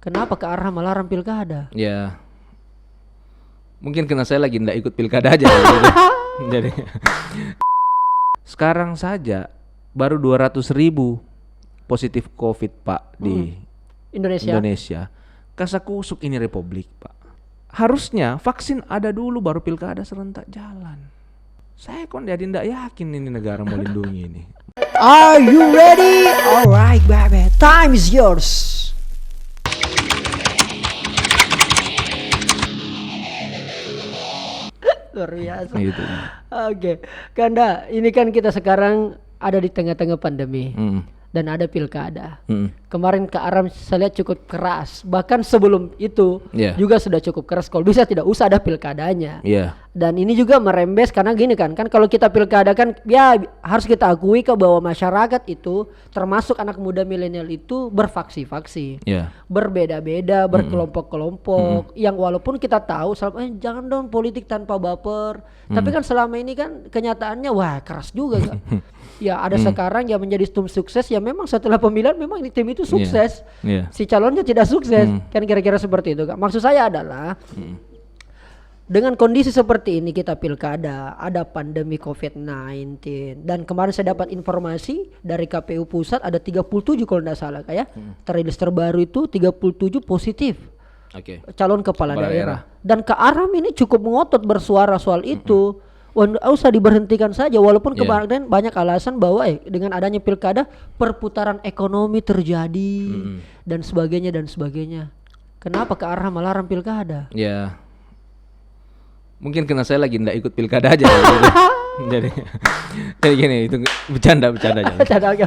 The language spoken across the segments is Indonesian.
Kenapa ke arah melarang pilkada? Ya, mungkin karena saya lagi nggak ikut pilkada aja. Gitu. Jadi sekarang saja baru 200.000 positif COVID Pak di Indonesia. Kasakusuk ini republik Pak. Harusnya vaksin ada dulu baru pilkada serentak jalan. Saya kok jadi nggak yakin ini negara mau lindungi ini. Are you ready? Alright baby, time is yours. Luar biasa. Gitu. Oke, Kanda, ini kan kita sekarang ada di tengah-tengah pandemi dan ada pilkada. Kemarin ke Aram saya lihat cukup keras, bahkan sebelum itu juga sudah cukup keras. Kalau bisa tidak usah ada pilkadanya. Dan ini juga merembes karena gini kan kalau kita pilkada kan ya harus kita akui ke bahwa masyarakat itu termasuk anak muda milenial itu berfaksi-faksi, berbeda-beda, berkelompok-kelompok. Yang walaupun kita tahu jangan dong politik tanpa baper, tapi kan selama ini kan kenyataannya wah keras juga kan. Ya ada sekarang yang menjadi tim sukses ya memang setelah pemilihan memang di tim itu sukses, si calonnya tidak sukses, kan kira-kira seperti itu kan. Maksud saya adalah dengan kondisi seperti ini kita pilkada, ada pandemi COVID-19 dan kemarin saya dapat informasi dari KPU pusat ada 37 kalau tidak salah kayak terilis terbaru itu 37 positif calon kepala daerah. Dan ke Aram ini cukup mengotot bersuara soal itu. Usah diberhentikan saja walaupun kemarin banyak alasan bahwa dengan adanya pilkada perputaran ekonomi terjadi dan sebagainya. Kenapa ke arah melarang pilkada? Ya, mungkin karena saya lagi nggak ikut pilkada aja. Gitu. jadi gini, itu bercanda aja.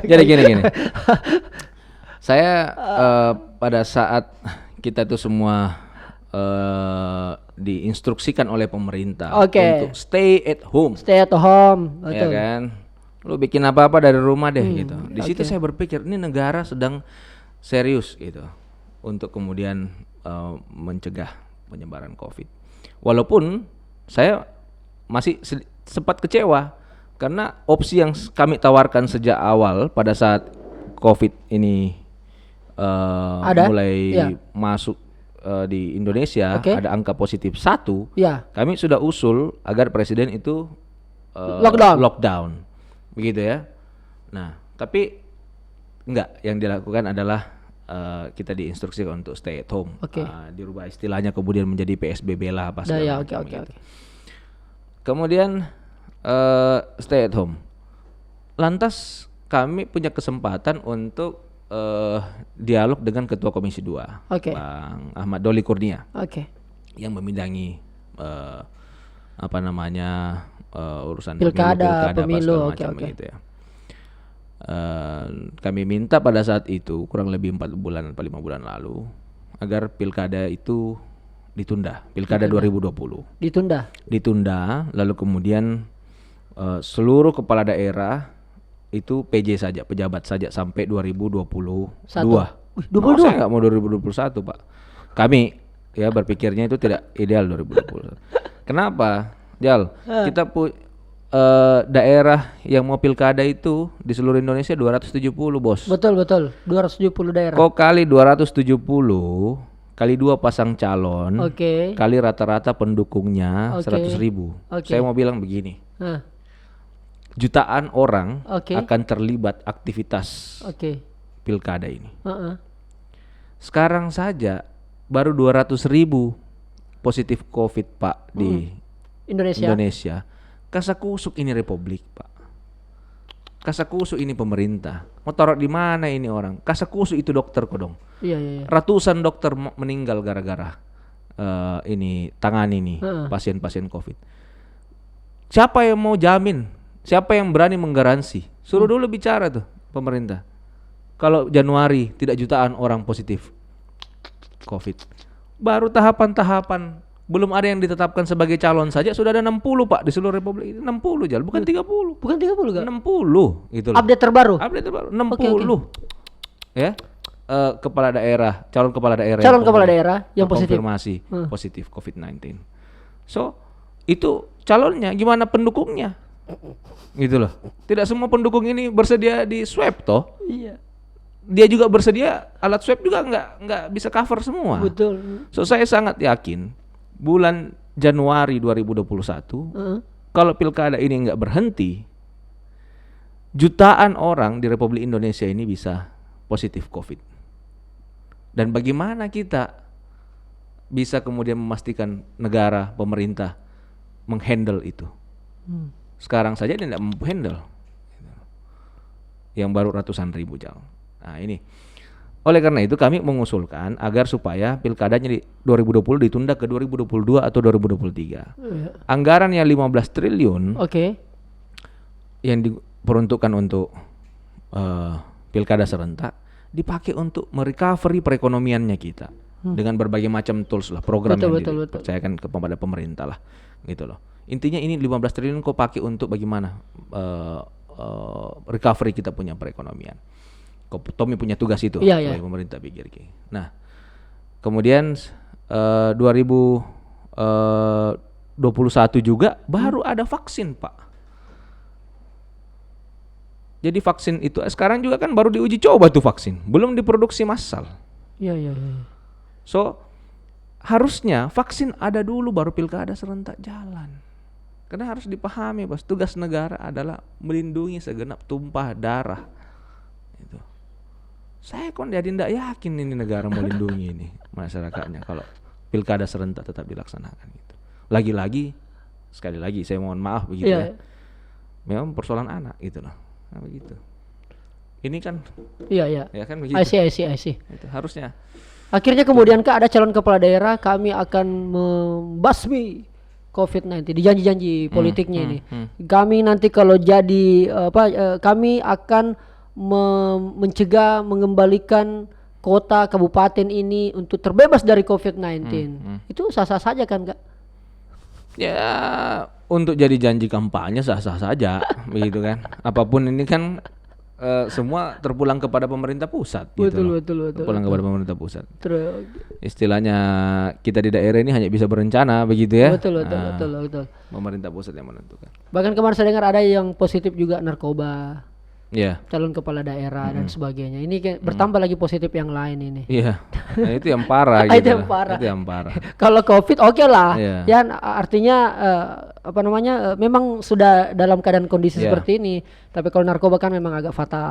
Jadi gini. Saya pada saat kita tuh semua diinstruksikan oleh pemerintah untuk stay at home. Betul. Ya kan, lu bikin apa-apa dari rumah deh gitu. Di situ saya berpikir ini negara sedang serius gitu untuk kemudian mencegah penyebaran COVID. Walaupun saya masih sempat kecewa karena opsi yang kami tawarkan sejak awal pada saat COVID ini mulai masuk di Indonesia, ada angka positif 1, kami sudah usul agar presiden itu lockdown, begitu ya. Nah, tapi enggak, yang dilakukan adalah kita diinstruksikan untuk stay at home, dirubah istilahnya kemudian menjadi PSBB lah apa segala macam gitu. Kemudian stay at home. Lantas kami punya kesempatan untuk dialog dengan Ketua Komisi 2, Bang Ahmad Doli Kurnia, yang membidangi urusan pilkada pemilu segala macam gitu ya. Kami minta pada saat itu kurang lebih 4 bulan atau 5 bulan lalu agar pilkada itu ditunda, pilkada 2020 ditunda, lalu kemudian seluruh kepala daerah itu PJ saja, pejabat saja sampai 2022. Saya nggak mau 2021 Pak. Kami ya berpikirnya itu tidak ideal 2021. Kenapa? Jal, kita daerah yang mau pilkada itu di seluruh Indonesia 270 bos. Betul 270 daerah. Kok kali 270 kali 2 pasang calon, kali rata-rata pendukungnya 100.000. Saya mau bilang begini. Jutaan orang akan terlibat aktivitas pilkada ini. Sekarang saja baru 200.000 positif COVID Pak di Indonesia. Kasakusuk ini republik Pak. Kasakusuk ini pemerintah. Mau taruh di mana ini orang? Kasakusuk itu dokter kodong. Ratusan dokter meninggal gara-gara tangani pasien-pasien COVID. Siapa yang mau jamin? Siapa yang berani menggaransi? Suruh dulu bicara tuh pemerintah. Kalau Januari tidak jutaan orang positif COVID. Baru tahapan-tahapan, belum ada yang ditetapkan sebagai calon saja sudah ada 60 Pak di seluruh republik. 60 Jal, bukan 30. Bukan 30 kan? 60 gitu loh. Update terbaru 60. Ya. Kepala daerah, calon kepala daerah yang positif konfirmasi positif COVID-19. So, itu calonnya, gimana pendukungnya? Gitu loh. Tidak semua pendukung ini bersedia di swab toh. dia juga bersedia, alat swab juga nggak bisa cover semua. Betul. So saya sangat yakin bulan Januari 2021 kalau pilkada ini nggak berhenti, jutaan orang di Republik Indonesia ini bisa positif COVID. Dan bagaimana kita bisa kemudian memastikan negara, pemerintah menghandle itu? Sekarang saja dia tidak mampu handle. Yang baru ratusan ribu jauh. Nah ini, oleh karena itu kami mengusulkan agar supaya pilkadanya di 2020 ditunda ke 2022 atau 2023. Anggaran yang 15 triliun yang diperuntukkan untuk pilkada serentak dipakai untuk merecovery perekonomiannya kita dengan berbagai macam tools lah, program yang dipercayakan kepada pemerintah lah, gitu loh. Intinya ini 15 triliun kau pakai untuk bagaimana recovery kita punya perekonomian. Tommy punya tugas itu sebagai pemerintah pikir. Nah, kemudian 2021 juga baru ada vaksin, Pak. Jadi vaksin itu sekarang juga kan baru diuji coba tuh vaksin, belum diproduksi massal. Iya. So harusnya vaksin ada dulu baru pilkada serentak jalan. Karena harus dipahami, Bos, tugas negara adalah melindungi segenap tumpah darah. Itu. Saya kok jadi tidak yakin ini negara melindungi ini masyarakatnya kalau pilkada serentak tetap dilaksanakan gitu. Lagi-lagi, sekali lagi saya mohon maaf begitu ya. Memang persoalan anak gitu loh. Nah, begitu. Ini kan ya kan begitu. I see. Itu harusnya. Akhirnya kemudian ada calon kepala daerah, kami akan membasmi COVID-19 di janji-janji politiknya ini. Kami nanti kalau jadi kami akan mencegah, mengembalikan kota kabupaten ini untuk terbebas dari COVID-19. Itu sah-sah saja kan, Kak? Ya, untuk jadi janji kampanye sah-sah saja begitu kan. Apapun ini kan semua terpulang kepada pemerintah pusat. Betul. Terpulang kepada pemerintah pusat. Istilahnya kita di daerah ini hanya bisa berencana begitu ya. Betul. Pemerintah pusat yang menentukan. Bahkan kemarin saya dengar ada yang positif juga narkoba. Iya. Calon kepala daerah dan sebagainya. Ini bertambah lagi positif yang lain ini. Iya. Nah, itu yang parah gitu. Itu yang parah. Kalau COVID oke lah. Ya artinya memang sudah dalam keadaan kondisi seperti ini. Tapi kalau narkoba kan memang agak fatal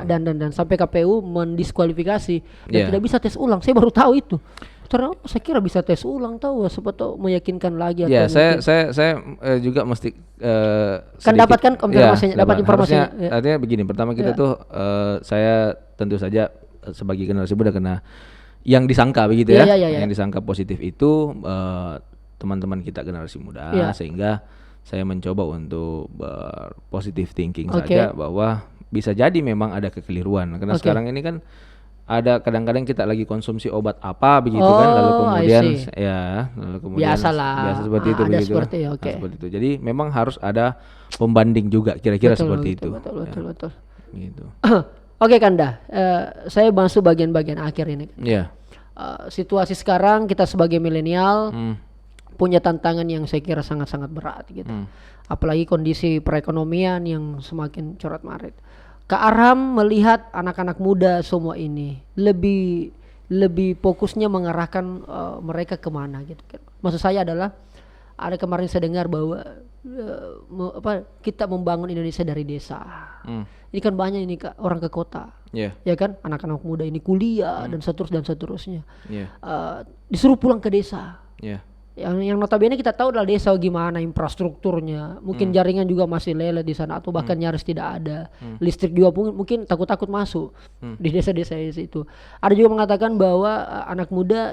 dan sampai KPU mendiskualifikasi dan tidak bisa tes ulang. Saya baru tahu itu. Terus saya kira bisa tes ulang tahu meyakinkan lagi. Ya, saya juga mesti kan dapatkan konfirmasinya, dapat informasinya. Artinya begini, pertama kita tuh saya tentu saja sebagai generasi muda kena yang disangka begitu ya. Yang disangka positif itu teman-teman kita generasi muda, sehingga saya mencoba untuk berpositive thinking saja bahwa bisa jadi memang ada kekeliruan karena sekarang ini kan ada kadang-kadang kita lagi konsumsi obat apa begitu kan, lalu kemudian biasa seperti itu begitu. Seperti itu. Jadi memang harus ada pembanding juga kira-kira seperti itu. Betul. Gitu. Oke Kanda, saya masuk bagian-bagian akhir ini. Iya. Situasi sekarang kita sebagai milenial punya tantangan yang saya kira sangat-sangat berat gitu. Apalagi kondisi perekonomian yang semakin coret-marit. Kak Aram melihat anak-anak muda semua ini lebih fokusnya mengarahkan mereka kemana gitu. Maksud saya adalah ada kemarin saya dengar bahwa kita membangun Indonesia dari desa. Ini kan banyak ini Kak, orang ke kota, ya kan, anak-anak muda ini kuliah dan seterusnya. Disuruh pulang ke desa. Yang notabene kita tahu adalah desa gimana infrastrukturnya, mungkin jaringan juga masih lele di sana atau bahkan nyaris tidak ada, listrik juga mungkin takut masuk di desa-desa itu. Ada juga mengatakan bahwa anak muda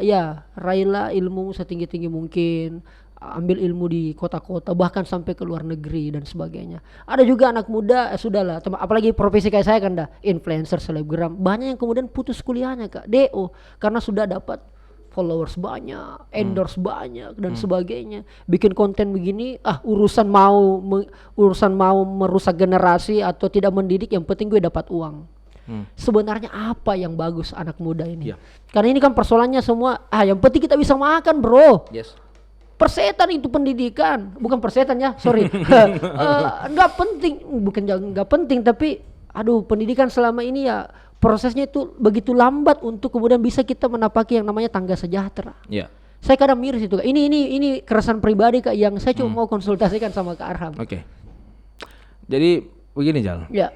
raihlah ilmu setinggi-tinggi mungkin, ambil ilmu di kota-kota bahkan sampai ke luar negeri dan sebagainya. Ada juga anak muda sudahlah, apalagi profesi kayak saya kan influencer, selebgram, banyak yang kemudian putus kuliahnya Kak, DO karena sudah dapat followers banyak, endorse banyak dan sebagainya. Bikin konten begini, urusan mau merusak generasi atau tidak mendidik, yang penting gue dapat uang. Sebenarnya apa yang bagus anak muda ini? Karena ini kan persoalannya semua, yang penting kita bisa makan, bro. Persetan itu pendidikan, bukan persetan ya, sorry. Nggak penting, bukan nggak penting, tapi pendidikan selama ini prosesnya itu begitu lambat untuk kemudian bisa kita menapaki yang namanya tangga sejahtera. Iya. Saya kadang miris itu Kak. Ini keresahan pribadi Kak yang saya cuma mau konsultasikan sama Kak Arham. Oke. Jadi begini Jal. Ya.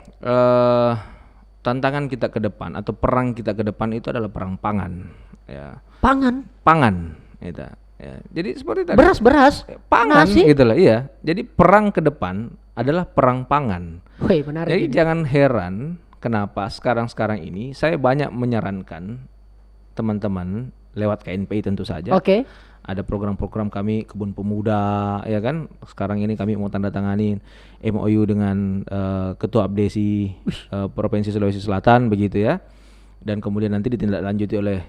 Tantangan kita ke depan atau perang kita ke depan itu adalah perang pangan. Ya. Pangan. Gitu. Ya. Jadi seperti tadi. Beras. Pangan gitu lah. Iya. Jadi perang ke depan adalah perang pangan. Wih, menarik. Jadi jangan heran kenapa sekarang ini saya banyak menyarankan teman-teman lewat KNPI tentu saja. Oke. Ada program-program kami Kebun Pemuda, ya kan. Sekarang ini kami mau tanda tanganin MOU dengan Ketua Abdesi Provinsi Sulawesi Selatan begitu ya. Dan kemudian nanti ditindaklanjuti oleh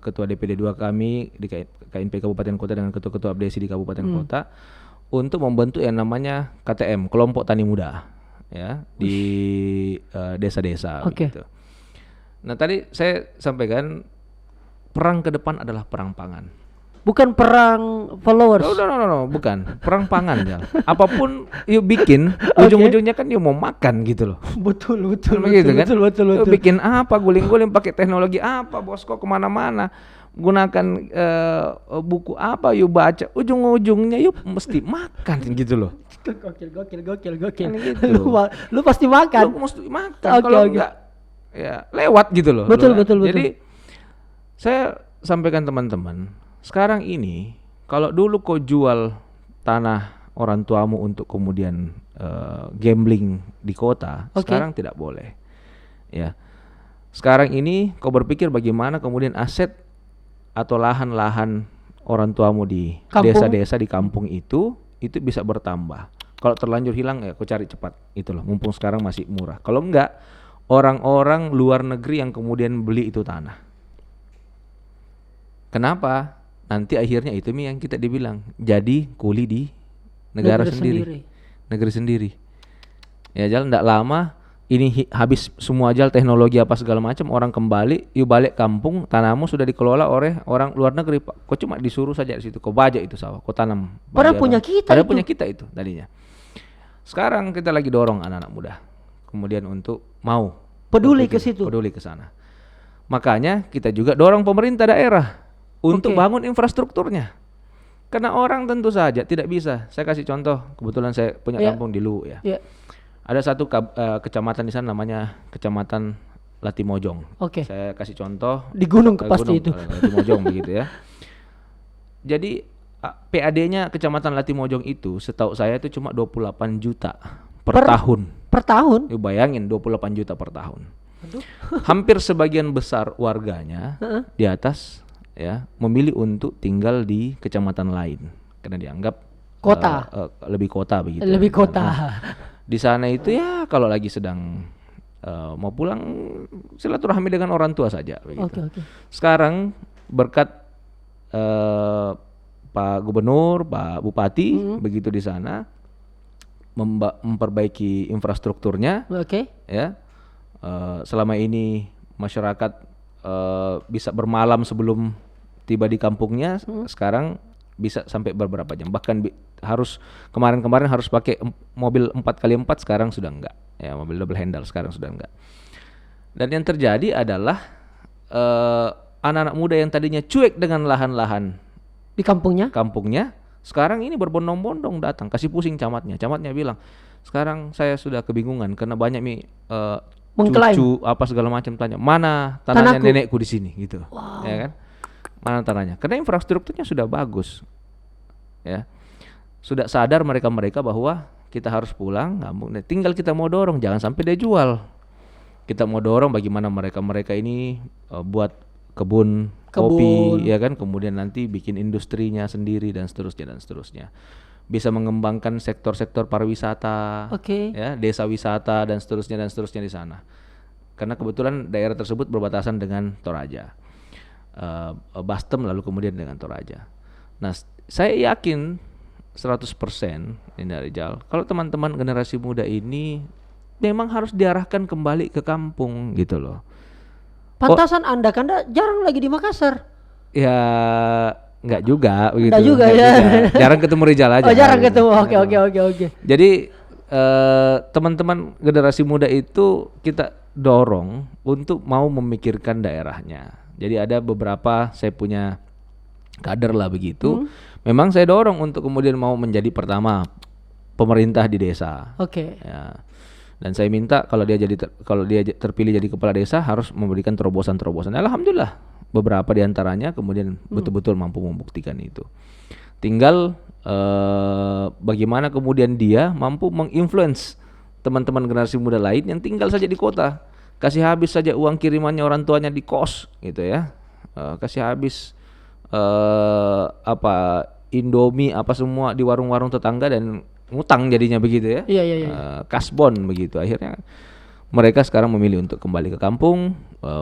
Ketua DPD 2 kami di KNPI Kabupaten Kota dengan Ketua Abdesi di Kabupaten Kota untuk membentuk yang namanya KTM, Kelompok Tani Muda. Ya, di desa-desa gitu. Nah, tadi saya sampaikan perang ke depan adalah perang pangan. Bukan perang followers. No, bukan. Perang pangan ya. Apapun yuk bikin, ujung-ujungnya kan yuk mau makan gitu loh. Betul. Yuk bikin apa, guling-guling pakai teknologi apa, bosku kemana-mana. Gunakan buku apa yuk baca, ujung-ujungnya yuk mesti makan gitu loh. Gokil. Gitu. Lu pasti makan. Lu mesti makan. Kalau enggak ya lewat gitu loh. Betul. Jadi saya sampaikan teman-teman, sekarang ini kalau dulu kau jual tanah orang tuamu untuk kemudian gambling di kota, sekarang tidak boleh. Ya. Sekarang ini kau berpikir bagaimana kemudian aset atau lahan-lahan orang tuamu di desa-desa di kampung itu bisa bertambah. Kalau terlanjur hilang ya kau cari cepat itu loh, mumpung sekarang masih murah. Kalau enggak, orang-orang luar negeri yang kemudian beli itu tanah. Kenapa? Nanti akhirnya itu yang kita dibilang jadi kuli di negara sendiri. Negeri sendiri. Ya Jal, enggak lama ini habis semua Jal teknologi apa segala macam, orang kembali, yuk balik kampung, tanahmu sudah dikelola oleh orang luar negeri, Pak. Kau cuma disuruh saja di situ, kau bajak itu sawah, kau tanam. Padahal punya kita itu tadinya. Sekarang kita lagi dorong anak-anak muda kemudian untuk mau peduli ke situ. Peduli ke sana. Makanya kita juga dorong pemerintah daerah untuk bangun infrastrukturnya. Karena orang tentu saja tidak bisa. Saya kasih contoh, kebetulan saya punya kampung di Luwu ya. Ada satu kecamatan di sana namanya Kecamatan Latimojong. Saya kasih contoh di gunung pasti itu. Latimojong begitu ya. Jadi PAD-nya Kecamatan Latimojong itu setahu saya itu cuma 28 juta per tahun. Per tahun? Yuk bayangin 28 juta per tahun. Hampir sebagian besar warganya di atas ya memilih untuk tinggal di kecamatan lain karena dianggap kota. Lebih kota begitu. Lebih kota. Di sana itu ya kalau lagi sedang mau pulang silaturahmi dengan orang tua saja begitu. Sekarang berkat Pak Gubernur, Pak Bupati begitu di sana memperbaiki infrastrukturnya. Ya. Selama ini masyarakat bisa bermalam sebelum tiba di kampungnya, sekarang bisa sampai beberapa jam. Bahkan harus kemarin harus pakai mobil 4x4, sekarang sudah enggak. Ya, mobil double handle sekarang sudah enggak. Dan yang terjadi adalah anak-anak muda yang tadinya cuek dengan lahan-lahan di kampungnya, sekarang ini berbondong-bondong datang, kasih pusing camatnya bilang, sekarang saya sudah kebingungan karena banyak cucu apa segala macam tanya, mana tanahnya nenekku di sini gitu. Ya kan, mana tanahnya, karena infrastrukturnya sudah bagus ya, sudah sadar mereka bahwa kita harus pulang kampung, tinggal kita mau dorong jangan sampai dia jual, kita mau dorong bagaimana mereka ini buat kebun kopi ya kan, kemudian nanti bikin industrinya sendiri dan seterusnya. Bisa mengembangkan sektor-sektor pariwisata, ya, desa wisata dan seterusnya di sana. Karena kebetulan daerah tersebut berbatasan dengan Toraja, Bastem lalu kemudian dengan Toraja. Nah, saya yakin 100% ini Rijal, kalau teman-teman generasi muda ini memang harus diarahkan kembali ke kampung gitu loh. Pantasan Anda jarang lagi di Makassar. Ya enggak juga begitu. Enggak juga ya. Jarang ketemu Rijal aja. Jarang ketemu. Oke. Jadi teman-teman generasi muda itu kita dorong untuk mau memikirkan daerahnya. Jadi ada beberapa, saya punya kader lah begitu. Memang saya dorong untuk kemudian mau menjadi pertama pemerintah di desa. Oke. Ya. Dan saya minta kalau dia terpilih jadi kepala desa harus memberikan terobosan-terobosan. Alhamdulillah beberapa di antaranya kemudian betul-betul mampu membuktikan itu. Tinggal bagaimana kemudian dia mampu menginfluence teman-teman generasi muda lain yang tinggal saja di kota, kasih habis saja uang kirimannya orang tuanya di kos gitu ya, kasih habis Indomie apa semua di warung-warung tetangga dan ngutang jadinya begitu ya. Iya. Kasbon begitu. Akhirnya mereka sekarang memilih untuk kembali ke kampung,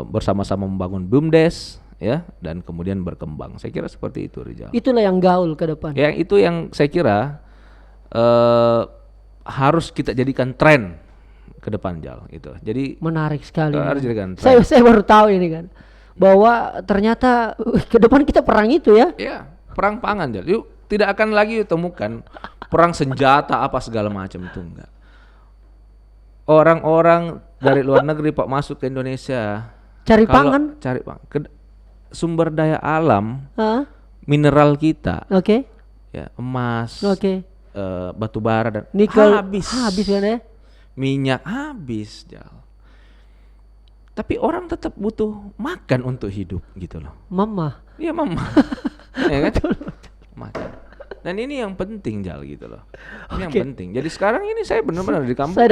bersama-sama membangun BUMDes ya, dan kemudian berkembang. Saya kira seperti itu, Rizal. Itulah yang gaul ke depan. Yang itu yang saya kira harus kita jadikan tren ke depan, Jal, gitu. Jadi menarik sekali. Harus jadikan tren. Saya baru tahu ini kan, bahwa ternyata ke depan kita perang itu ya. Iya, perang pangan, Jal. Yuk, tidak akan lagi temukan perang senjata apa segala macam, itu enggak. Orang-orang dari luar negeri Pak masuk ke Indonesia cari pangan, sumber daya alam, mineral kita, ya, emas, batu bara dan nikel habis kan ya, minyak habis, Jal. Tapi orang tetap butuh makan untuk hidup gitu loh. Mama. Iya mama. Ya kan? Makan. Dan ini yang penting, Jal, gitu loh. Ini yang penting. Jadi sekarang ini saya benar-benar di kampung.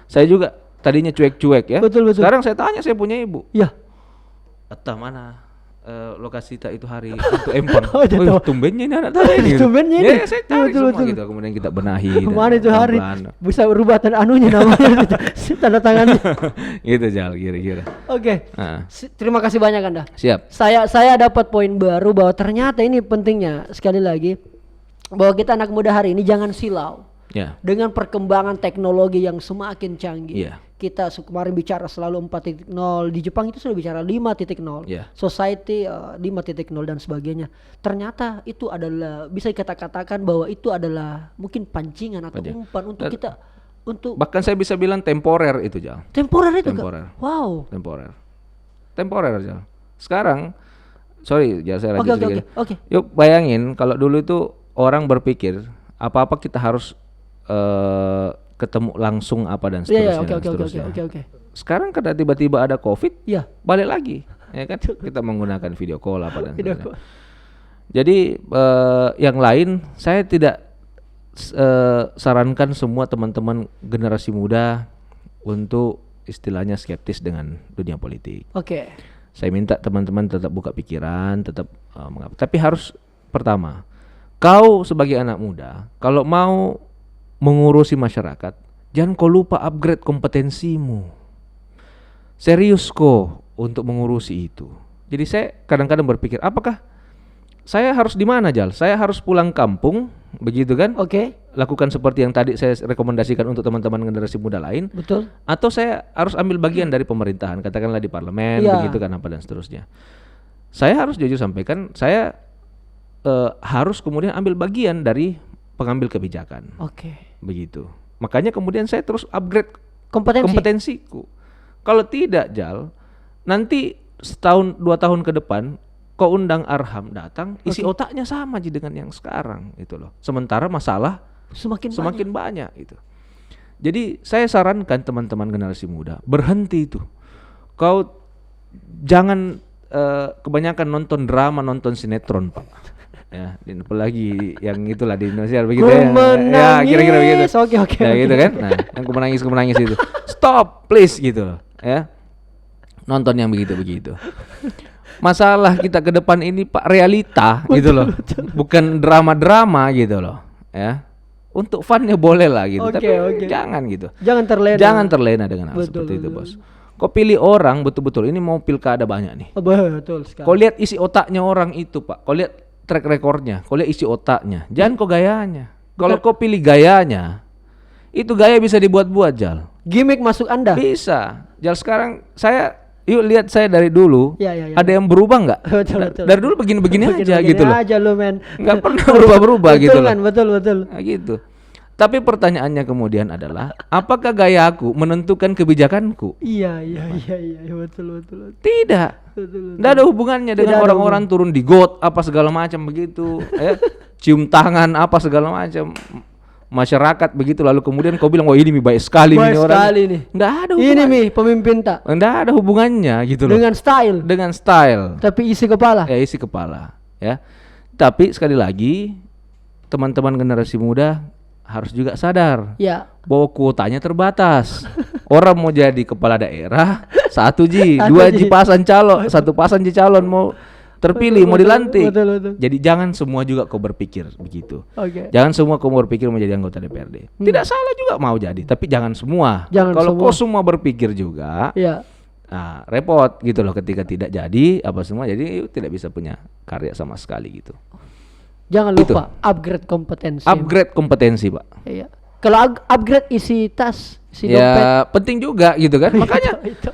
Saya juga tadinya cuek-cuek ya. Betul. Sekarang saya tanya, saya punya ibu. Ya. Entah mana lokasi itu hari untuk empang. Tumbennya ini anak tadi. Tumbennya ini. Ya, saya cari semua gitu. Kemudian kita benahi. Kemana itu hari bisa berubah anunya namanya tanda tangannya. Gitu, Jal, kira-kira. Oke. Terima kasih banyak Anda. Siap. Saya dapat poin baru bahwa ternyata ini pentingnya sekali lagi bahwa kita anak muda hari ini jangan silau. Ya. Dengan perkembangan teknologi yang semakin canggih. Ya. Kita kemarin bicara selalu 4.0, di Jepang itu sudah bicara 5.0, society 5.0 dan sebagainya. Ternyata itu adalah bisa kita katakan bahwa itu adalah mungkin pancingan atau umpan untuk kita untuk bahkan saya bisa bilang temporer itu, Jal. Temporer itu. Wow. Temporer, Jal. Sekarang sorry, Jal, saya lanjut sedikit. Oke. Yuk bayangin kalau dulu itu orang berpikir apa-apa kita harus ketemu langsung apa dan seterusnya. Oke. Sekarang karena tiba-tiba ada COVID, balik lagi, ya kan? Kita menggunakan video call apa dan sebagainya. Jadi yang lain saya tidak sarankan semua teman-teman generasi muda untuk istilahnya skeptis dengan dunia politik. Oke. Saya minta teman-teman tetap buka pikiran, tetap tapi harus pertama, kau sebagai anak muda kalau mau mengurusi masyarakat, jangan kau lupa upgrade kompetensimu. Serius kok untuk mengurusi itu. Jadi saya kadang-kadang berpikir, apakah saya harus di mana, Jal? Saya harus pulang kampung, begitu kan? Oke. Lakukan seperti yang tadi saya rekomendasikan untuk teman-teman generasi muda lain. Betul. Atau saya harus ambil bagian dari pemerintahan, katakanlah di parlemen, begitu kan, apa dan seterusnya. Saya harus jujur sampaikan, saya harus kemudian ambil bagian dari pengambil kebijakan. Begitu. Makanya kemudian saya terus upgrade kompetensiku. Kalau tidak, Jal, nanti setahun 2 tahun ke depan kau undang Arham datang, isi otaknya sama aja dengan yang sekarang gitu loh. Sementara masalah semakin banyak gitu. Jadi saya sarankan teman-teman generasi muda, berhenti itu. Kau jangan kebanyakan nonton drama, nonton sinetron, Pak. Ya, apalagi yang itulah di Indonesia begitu ya. Ya, kira-kira begitu. Oke. Ya, gitu kan. Nah, yang menangis itu. Stop, please gitu loh, ya. Nonton yang begitu-begitu. Masalah kita ke depan ini, Pak, realita gitu loh. Bukan drama-drama gitu loh, ya. Untuk funnya boleh lah gitu, tapi jangan gitu. Jangan terlena dengan hal seperti itu, Bos. Kau pilih orang betul-betul, ini mau pilkada banyak nih. Betul sekali. Kau lihat isi otaknya orang itu, Pak. Kau lihat track recordnya, kau lihat isi otaknya, jangan kau gayanya. Kalau kau pilih gayanya, itu gaya bisa dibuat-buat, Jal. Gimik masuk Anda? Bisa, Jal. Sekarang yuk lihat saya dari dulu, ada yang berubah nggak? Betul. Dari dulu begini-begini aja gitu loh. Aja lu, men. Nggak pernah berubah-berubah gitu loh. Betul. Nah, gitu. Tapi pertanyaannya kemudian adalah, apakah gaya aku menentukan kebijakanku? Iya, betul. Tidak. Tidak ada hubungannya dengan orang-orang turun di got apa segala macam begitu, cium tangan apa segala macam. Masyarakat begitu, lalu kemudian kau bilang, ini baik sekali ini orang. Nggak ada hubungannya. Ini pemimpin tak. Nggak ada hubungannya gitu loh. Dengan style. Tapi isi kepala. Isi kepala. Ya. Tapi sekali lagi, teman-teman generasi muda harus juga sadar bahwa kuotanya terbatas. Orang mau jadi kepala daerah 1 pasang calon mau terpilih, mau dilantik. Betul. Jadi jangan semua juga kau berpikir begitu. Jangan semua kau berpikir mau jadi anggota DPRD. Tidak salah juga mau jadi, tapi jangan semua. Kalau kau semua berpikir juga, nah, repot gitu loh ketika tidak jadi apa semua, jadi tidak bisa punya karya sama sekali gitu. Jangan lupa upgrade kompetensi. Upgrade kompetensi, Pak. Iya. Kalau upgrade isi tas, isi dompet, penting juga gitu kan. Makanya itu.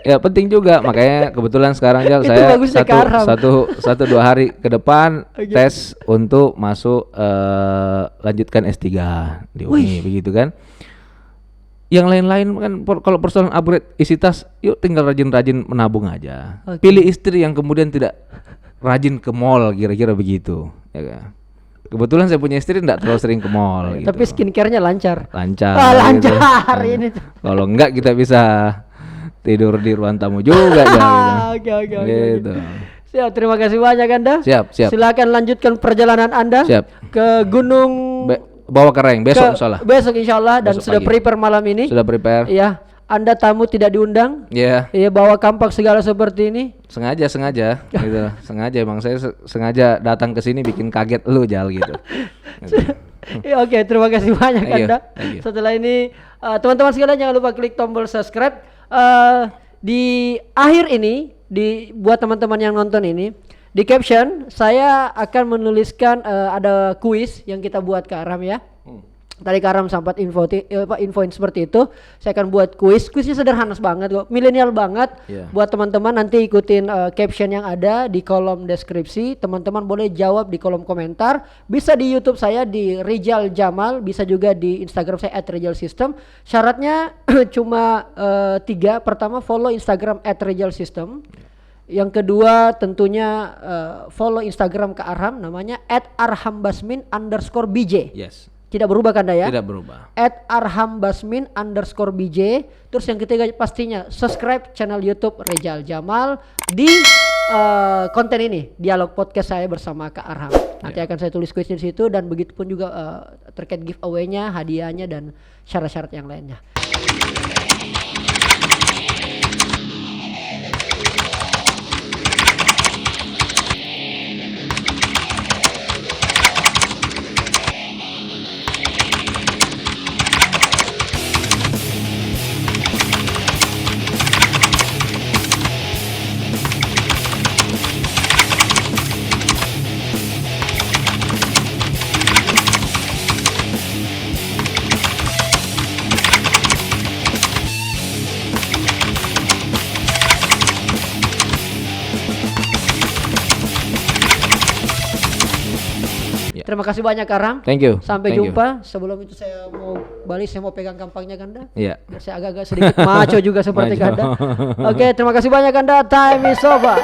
Ya penting juga. Makanya kebetulan sekarang saya 1-2 hari ke depan tes untuk masuk lanjutkan S3 di UI begitu kan. Yang lain-lain kan kalau persoalan upgrade isi tas, yuk tinggal rajin-rajin menabung aja. Pilih istri yang kemudian tidak rajin ke mall, kira-kira begitu, ya kan? Kebetulan saya punya istri tidak terlalu sering ke mall. Gitu. Tapi skincare-nya lancar. Lancar gitu. Ini. Kalau enggak kita bisa tidur di ruang tamu juga Oke. Gitu. Siap, terima kasih banyak Anda. Siap. Silakan lanjutkan perjalanan Anda ke Gunung Bawah Kereng besok insyaallah. Besok insyaallah dan sudah prepare malam ini. Sudah prepare. Iya. Anda tamu tidak diundang? Iya. Iya, bawa kampak segala seperti ini. Sengaja gitu. Sengaja emang saya sengaja datang ke sini bikin kaget lu Jal gitu. Ya, oke, terima kasih banyak Anda. Setelah ini teman-teman sekalian jangan lupa klik tombol subscribe. Di akhir ini buat teman-teman yang nonton ini, di caption saya akan menuliskan ada kuis yang kita buat ke Aram ya. Tadi Karam sempat infoin seperti itu. Saya akan buat kuisnya sederhana banget kok, milenial banget. Buat teman-teman nanti ikutin caption yang ada di kolom deskripsi. Teman-teman boleh jawab di kolom komentar. Bisa di YouTube saya di Rizal Jamal, bisa juga di Instagram saya @rizalsystem. Syaratnya cuma 3. Pertama, follow Instagram @rizalsystem. Yang kedua tentunya follow Instagram ke Arham, namanya @arhambasmin_bj. Yes. Tidak berubah kan ya? Tidak berubah. @arhambasmin_bj. Terus yang ketiga pastinya subscribe channel YouTube Rizal Jamal di konten ini, dialog podcast saya bersama Kak Arham. Nanti akan saya tulis kuis di situ dan begitu pun juga terkait giveaway-nya, hadiahnya dan syarat-syarat yang lainnya. Terima kasih banyak Karam. Thank you. Sampai jumpa. Sebelum itu saya mau balik, saya mau pegang kampangnya Kanda. Iya. Saya agak-agak sedikit maco juga seperti Kanda. Oke, terima kasih banyak Kanda. Time is over.